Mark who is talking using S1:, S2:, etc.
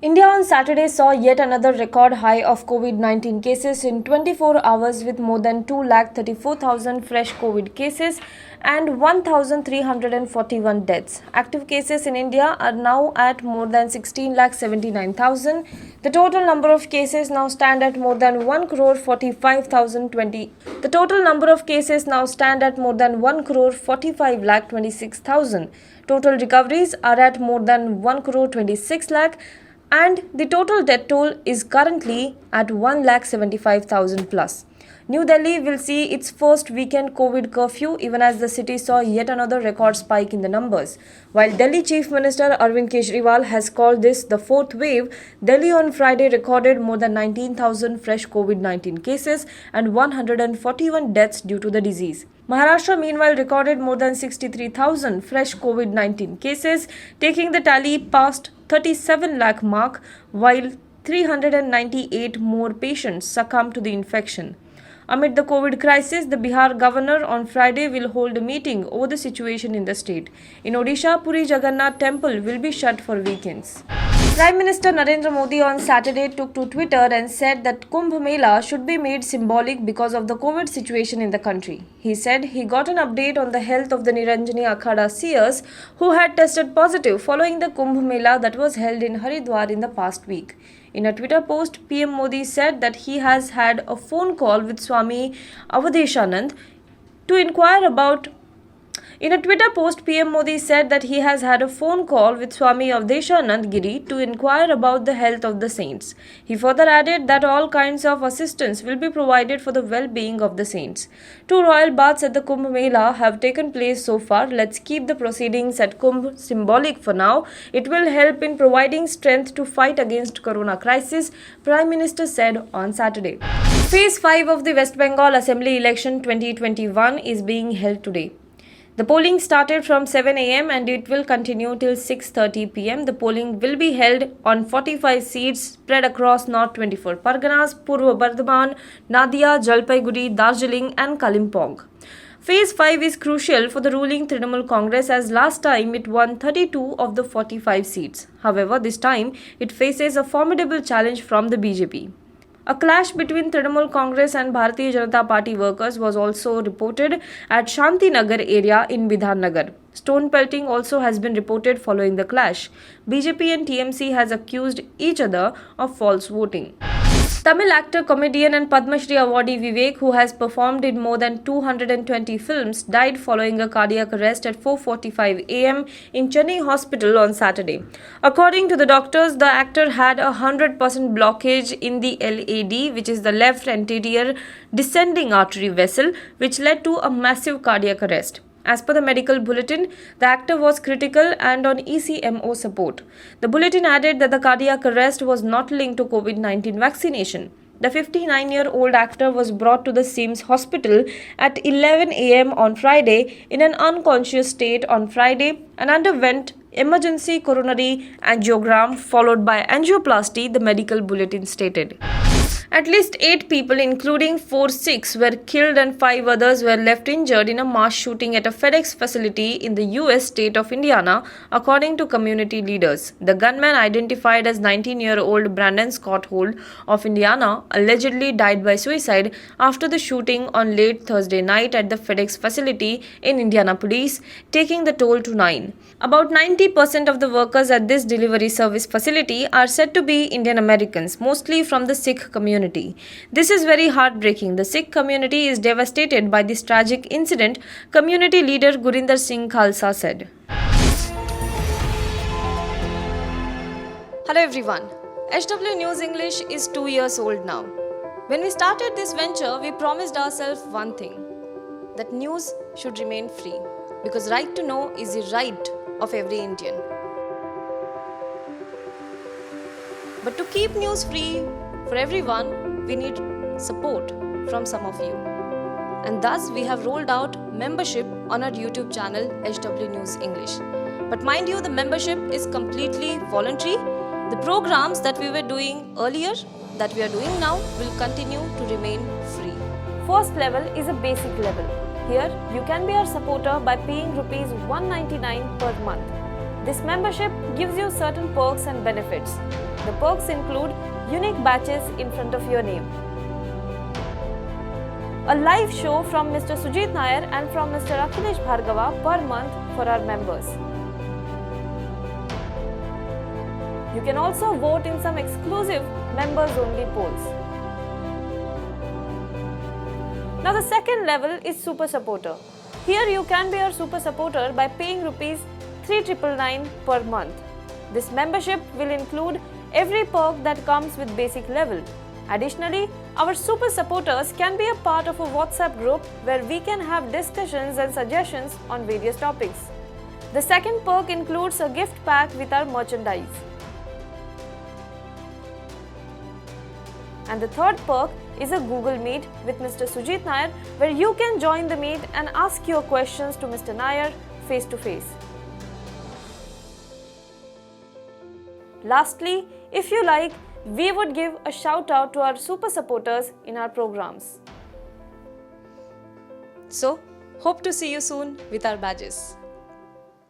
S1: India on Saturday saw yet another record high of COVID-19 cases in 24 hours with more than 2,34,000 fresh COVID cases and 1,341 deaths. Active cases in India are now at more than 16,79,000. The total number of cases now stand at more than 1,45,020. The total number of cases now stand at more than 1,45,26,000. Total recoveries are at more than 1,26 lakh and the total death toll is currently at 1,75,000 plus. New Delhi will see its first weekend COVID curfew even as the city saw yet another record spike in the numbers. While Delhi Chief Minister Arvind Kejriwal has called this the fourth wave, Delhi on Friday recorded more than 19,000 fresh COVID-19 cases and 141 deaths due to the disease. Maharashtra meanwhile recorded more than 63,000 fresh COVID-19 cases, taking the tally past 37 lakh mark, while 398 more patients succumbed to the infection. Amid the COVID crisis, the Bihar governor on Friday will hold a meeting over the situation in the state. In Odisha, Puri Jagannath temple will be shut for weekends. Prime Minister Narendra Modi on Saturday took to Twitter and said that Kumbh Mela should be made symbolic because of the COVID situation in the country. He said he got an update on the health of the Niranjani Akhada seers who had tested positive following the Kumbh Mela that was held in Haridwar in the past week. In a Twitter post, PM Modi said that he has had a phone call with Swami Avadeshanand to inquire about. In a Twitter post, PM Modi said that he has had a phone call with Swami Avadeshanand Giri to inquire about the health of the saints. He further added that all kinds of assistance will be provided for the well-being of the saints. 2 royal baths at the Kumbh Mela have taken place so far. Let's keep the proceedings at Kumbh symbolic for now. It will help in providing strength to fight against Corona crisis, Prime Minister said on Saturday. Phase 5 of the West Bengal Assembly Election 2021 is being held today. The polling started from 7 am and it will continue till 6:30 pm. The polling will be held on 45 seats spread across North 24 Parganas, Purva Bardhaman, Nadia, Jalpaiguri, Darjeeling and Kalimpong. Phase 5 is crucial for the ruling Trinamool Congress as last time it won 32 of the 45 seats. However, this time it faces a formidable challenge from the BJP. A clash between Trinamool Congress and Bharatiya Janata Party workers was also reported at Shanti Nagar area in Bidhan Nagar. Stone pelting also has been reported following the clash. BJP and TMC has accused each other of false voting. Tamil actor, comedian and Padma Shri awardee Vivek, who has performed in more than 220 films, died following a cardiac arrest at 4:45 am in Chennai hospital on Saturday. According to the doctors, the actor had a 100% blockage in the LAD, which is the left anterior descending artery vessel, which led to a massive cardiac arrest. As per the medical bulletin, the actor was critical and on ECMO support. The bulletin added that the cardiac arrest was not linked to COVID-19 vaccination. The 59-year-old actor was brought to the SIMS hospital at 11 am on Friday in an unconscious state on Friday and underwent emergency coronary angiogram followed by angioplasty, the medical bulletin stated. At least 8 people, including 4 Sikhs, were killed and 5 others were left injured in a mass shooting at a FedEx facility in the US state of Indiana, according to community leaders. The gunman, identified as 19-year-old Brandon Scott Holt of Indiana, allegedly died by suicide after the shooting on late Thursday night at the FedEx facility in Indianapolis, taking the toll to 9. About 90% of the workers at this delivery service facility are said to be Indian Americans, mostly from the Sikh community. This is very heartbreaking. The Sikh community is devastated by this tragic incident, community leader Gurinder Singh Khalsa said. Hello everyone. HW News English is 2 years old now. When we started this venture, we promised ourselves one thing, that news should remain free, because right to know is the right of every Indian. But to keep news free for everyone, we need support from some of you. And thus, we have rolled out membership on our YouTube channel, HW News English. But mind you, the membership is completely voluntary. The programs that we were doing earlier, that we are doing now, will continue to remain free. First level is a basic level. Here, you can be our supporter by paying Rs 199 per month. This membership gives you certain perks and benefits. The perks include unique badges in front of your name, a live show from Mr. Sujit Nair and from Mr. Akhilesh Bhargava per month for our members. You can also vote in some exclusive members-only polls. Now the second level is Super Supporter. Here you can be our Super Supporter by paying Rs 3,999 per month. This membership will include every perk that comes with basic level. Additionally, our Super Supporters can be a part of a WhatsApp group where we can have discussions and suggestions on various topics. The second perk includes a gift pack with our merchandise. And the third perk is a Google Meet with Mr. Sujit Nair, where you can join the meet and ask your questions to Mr. Nair face to face. Lastly, if you like, we would give a shout out to our super supporters in our programs. So, hope to see you soon with our badges.